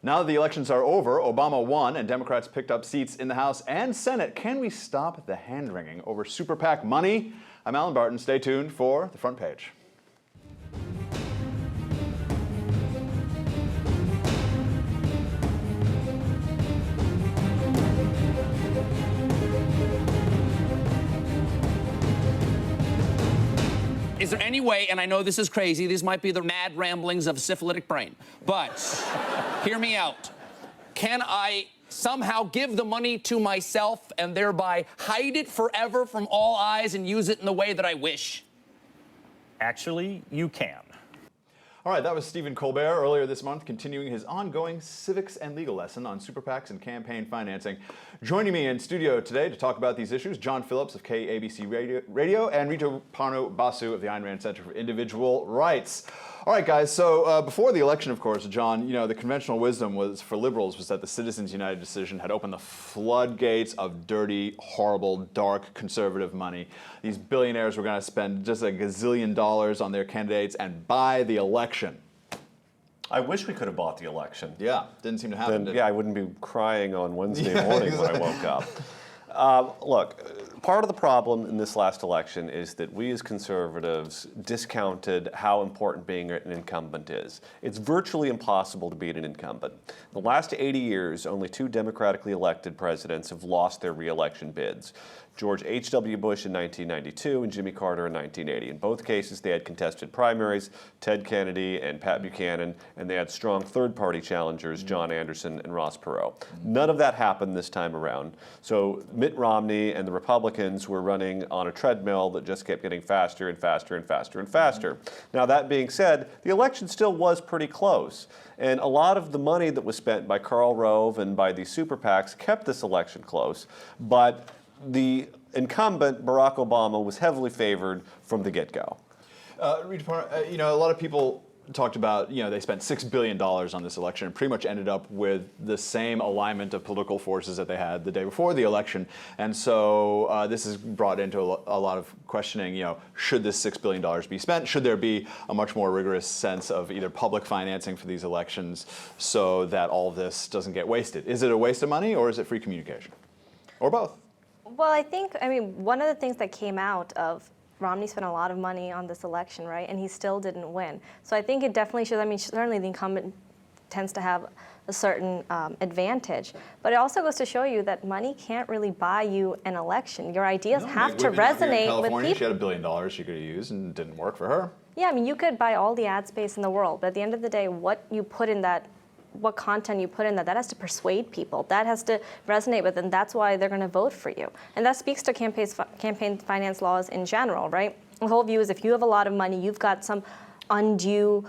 Now that the elections are over, Obama won and Democrats picked up seats in the House and Senate. Can we stop the hand-wringing over Super PAC money? I'm Alan Barton. Stay tuned for the front page. Is there any way, and I know this is crazy, these might be the mad ramblings of a syphilitic brain, but hear me out. Can I somehow give the money to myself and thereby hide it forever from all eyes and use it in the way that I wish? Actually, you can. All right, that was Stephen Colbert earlier this month, continuing his ongoing civics and legal lesson on super PACs and campaign financing. Joining me in studio today to talk about these issues, John Phillips of KABC Radio and Rito Parno Basu of the Ayn Rand Center for Individual Rights. All right, guys, so before the election, of course, John, you know, the conventional wisdom was for liberals was that the Citizens United decision had opened the floodgates of dirty, horrible, dark, conservative money. These billionaires were going to spend just a gazillion dollars on their candidates and buy the election. I wish we could have bought the election. Yeah, didn't seem to happen. Then, I wouldn't be crying on Wednesday morning when I woke up. Look, part of the problem in this last election is that we as conservatives discounted how important being an incumbent is. It's virtually impossible to beat an incumbent. In the last 80 years, only 2 democratically elected presidents have lost their re-election bids. George H.W. Bush in 1992 and Jimmy Carter in 1980. In both cases, they had contested primaries, Ted Kennedy and Pat Buchanan, and they had strong third-party challengers, John Anderson and Ross Perot. None of that happened this time around. So Mitt Romney and the Republicans were running on a treadmill that just kept getting faster and faster and faster and faster. Now, that being said, the election still was pretty close. And a lot of the money that was spent by Karl Rove and by the super PACs kept this election close. But the incumbent, Barack Obama, was heavily favored from the get-go. You know, a lot of people talked about, you know, they spent $6 billion on this election and pretty much ended up with the same alignment of political forces that they had the day before the election. And so this has brought into a lot of questioning, you know, should this $6 billion be spent? Should there be a much more rigorous sense of either public financing for these elections so that all of this doesn't get wasted? Is it a waste of money or is it free communication? Or both? Well, I mean, one of the things that came out of Romney spent a lot of money on this election, right? And he still didn't win. So I think it definitely should, I mean, certainly the incumbent tends to have a certain advantage. But it also goes to show you that money can't really buy you an election. Your ideas have to resonate with people. She had $1 billion she could have used and it didn't work for her. Yeah, I mean, you could buy all the ad space in the world, but at the end of the day, what you put in that, what content you put in that has to persuade people. That has to resonate with them. And that's why they're going to vote for you. And that speaks to campaign finance laws in general, right? The whole view is if you have a lot of money, you've got some undue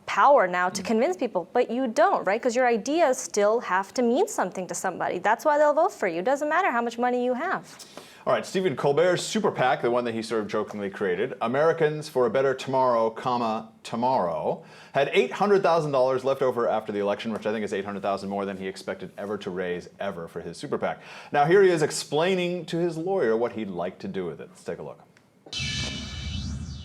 power now to convince people, but you don't, right? Because your ideas still have to mean something to somebody. That's why they'll vote for you. It doesn't matter how much money you have. All right, Stephen Colbert's Super PAC, the one that he sort of jokingly created, Americans for a Better Tomorrow, tomorrow, had $800,000 left over after the election, which I think is $800,000 more than he expected ever to raise ever for his Super PAC. Now here he is explaining to his lawyer what he'd like to do with it. Let's take a look.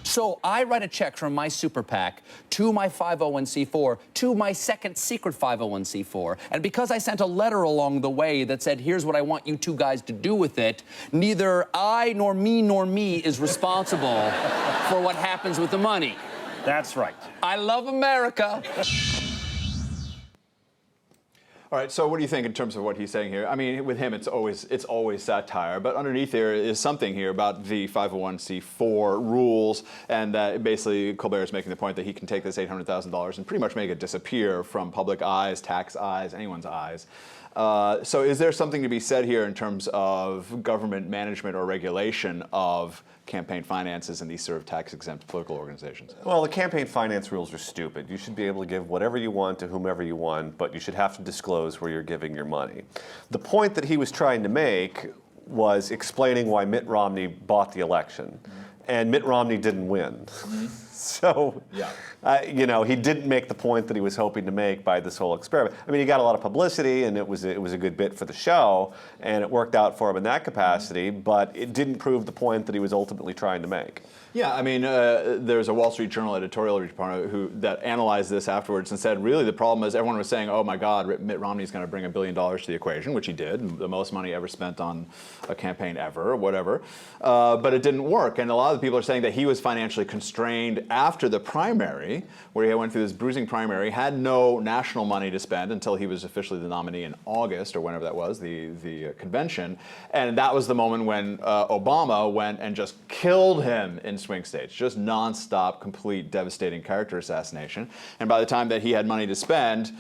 So I write a check from my super PAC to my 501c4 to my second secret 501c4. And because I sent a letter along the way that said, here's what I want you 2 guys to do with it, neither I nor me is responsible for what happens with the money. That's right. I love America. All right, so what do you think in terms of what he's saying here? I mean, with him, it's always satire, but underneath there is something here about the 501c4 rules, and that basically Colbert is making the point that he can take this $800,000 and pretty much make it disappear from public eyes, tax eyes, anyone's eyes. So is there something to be said here in terms of government management or regulation of campaign finances in these sort of tax-exempt political organizations? Well, the campaign finance rules are stupid. You should be able to give whatever you want to whomever you want, but you should have to disclose where you're giving your money. The point that he was trying to make was explaining why Mitt Romney bought the election. And Mitt Romney didn't win. So, you know, he didn't make the point that he was hoping to make by this whole experiment. I mean, he got a lot of publicity, and it was a good bit for the show, and it worked out for him in that capacity, but it didn't prove the point that he was ultimately trying to make. Yeah, I mean, there's a Wall Street Journal editorial reporter that analyzed this afterwards and said, really, the problem is everyone was saying, oh my God, Mitt Romney's going to bring $1 billion to the equation, which he did, the most money ever spent on a campaign ever, or whatever. But it didn't work, and a lot of the people are saying that he was financially constrained after the primary, where he went through this bruising primary, had no national money to spend until he was officially the nominee in August, or whenever that was, the convention, and that was the moment when Obama went and just killed him in swing states, just nonstop, complete, devastating character assassination. And by the time that he had money to spend,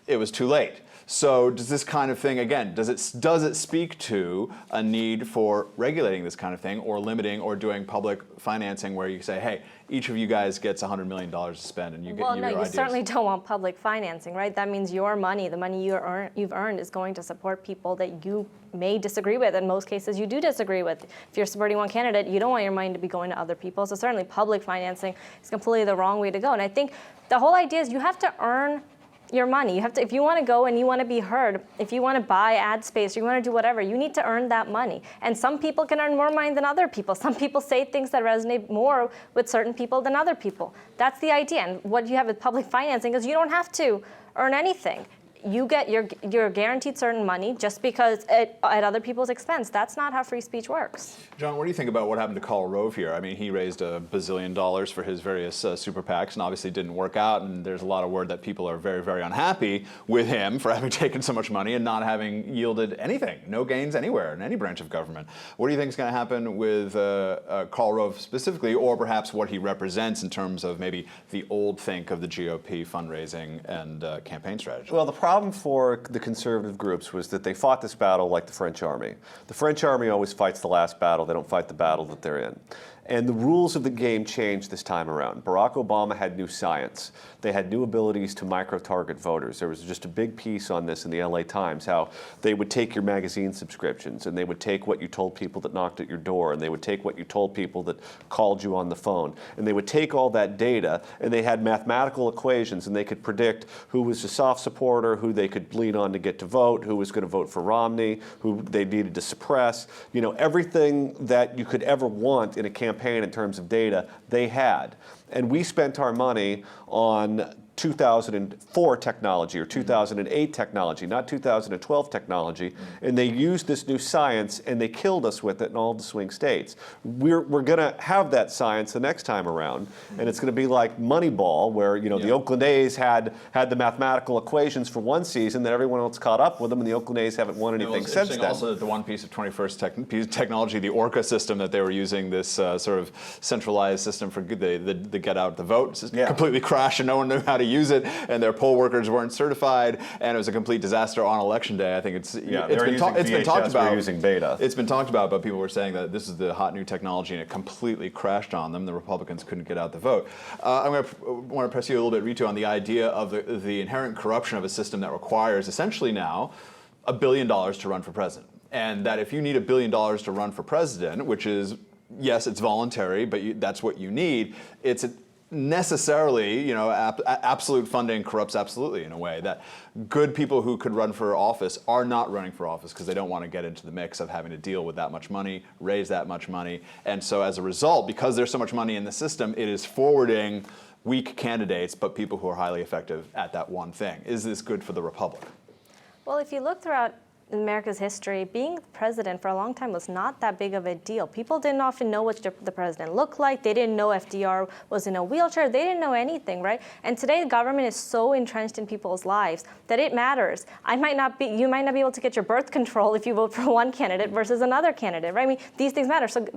it was too late. So does this kind of thing, again, does it speak to a need for regulating this kind of thing, or limiting, or doing public financing where you say, hey, each of you guys gets $100 million to spend, and you get your ideas? Well, no, you certainly don't want public financing, right? That means your money, the money you've earned, is going to support people that you may disagree with. In most cases, you do disagree with. If you're supporting one candidate, you don't want your money to be going to other people. So certainly public financing is completely the wrong way to go. And I think the whole idea is you have to earn your money. You have to, if you want to go and you want to be heard, if you want to buy ad space, or you want to do whatever, you need to earn that money. And some people can earn more money than other people. Some people say things that resonate more with certain people than other people. That's the idea. And what you have with public financing is you don't have to earn anything. You get you're guaranteed certain money just because at other people's expense. That's not how free speech works. John, what do you think about what happened to Karl Rove here? I mean, he raised $1 bazillion for his various super PACs, and obviously didn't work out. And there's a lot of word that people are very, very unhappy with him for having taken so much money and not having yielded anything, no gains anywhere in any branch of government. What do you think is going to happen with Karl Rove specifically, or perhaps what he represents in terms of maybe the old think of the GOP fundraising and campaign strategy? Well, the problem for the conservative groups was that they fought this battle like the French army. The French army always fights the last battle. They don't fight the battle that they're in. And the rules of the game changed this time around. Barack Obama had new science. They had new abilities to micro-target voters. There was just a big piece on this in the LA Times, how they would take your magazine subscriptions, and they would take what you told people that knocked at your door, and they would take what you told people that called you on the phone. And they would take all that data, and they had mathematical equations, and they could predict who was a soft supporter, who they could lean on to get to vote, who was going to vote for Romney, who they needed to suppress. You know, everything that you could ever want in a campaign in terms of data, they had. And we spent our money on 2004 technology or 2008 technology, not 2012 technology, and they used this new science and they killed us with it in all the swing states. We're going to have that science the next time around, and it's going to be like Moneyball, where the Oakland A's had the mathematical equations for one season, then everyone else caught up with them, and the Oakland A's haven't won anything since then. Also, that the one piece of 21st technology, the Orca system that they were using, this sort of centralized system for the get out the vote, completely crashed, and no one knew how to use it, and their poll workers weren't certified, and it was a complete disaster on election day. I think it's been talked about. We're using beta. It's been talked about, but people were saying that this is the hot new technology, and it completely crashed on them. The Republicans couldn't get out the vote. I want to press you a little bit, Ritu, on the idea of the inherent corruption of a system that requires essentially now $1 billion to run for president, and that if you need $1 billion to run for president, which is, yes, it's voluntary, but that's what you need. It's necessarily, absolute funding corrupts absolutely in a way that good people who could run for office are not running for office because they don't want to get into the mix of having to deal with that much money, raise that much money. And so as a result, because there's so much money in the system, it is forwarding weak candidates, but people who are highly effective at that one thing. Is this good for the Republic? Well, if you look throughout America's history, being president for a long time was not that big of a deal. People didn't often know what the president looked like. They didn't know FDR was in a wheelchair. They didn't know anything, right? And today, the government is so entrenched in people's lives that it matters. You might not be able to get your birth control if you vote for one candidate versus another candidate, right? I mean, these things matter. So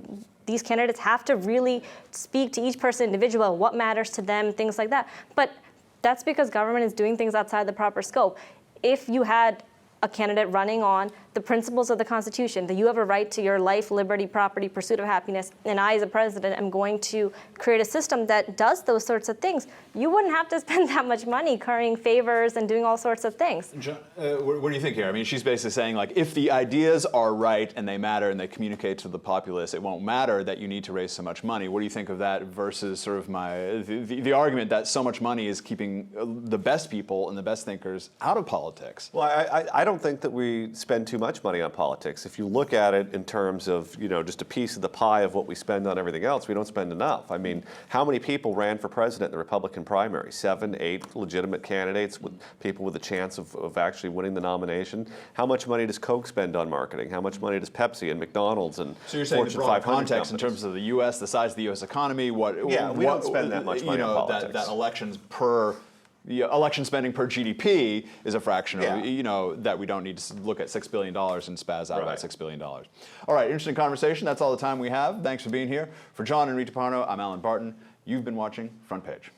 these candidates have to really speak to each person individually, what matters to them, things like that. But that's because government is doing things outside the proper scope. If you had a candidate running on the principles of the Constitution, that you have a right to your life, liberty, property, pursuit of happiness, and I, as a president, am going to create a system that does those sorts of things, you wouldn't have to spend that much money currying favors and doing all sorts of things. John, what do you think here? I mean, she's basically saying, like, if the ideas are right and they matter and they communicate to the populace, it won't matter that you need to raise so much money. What do you think of that versus sort of the argument that so much money is keeping the best people and the best thinkers out of politics? Well, I don't think that we spend too much money on politics. If you look at it in terms of, just a piece of the pie of what we spend on everything else, we don't spend enough. I mean, how many people ran for president in the Republican primary? 7, 8 legitimate candidates, with people with a chance of actually winning the nomination. How much money does Coke spend on marketing? How much money does Pepsi and McDonald's and So you're saying the Fortune broad 500 context in companies? terms of the U.S., the size of the U.S. economy, we don't spend that much money on politics. That elections per the election spending per GDP is a fraction of, that we don't need to look at $6 billion and spaz out about $6 billion. All right, interesting conversation. That's all the time we have. Thanks for being here. For John and Rita Parno, I'm Alan Barton. You've been watching Front Page.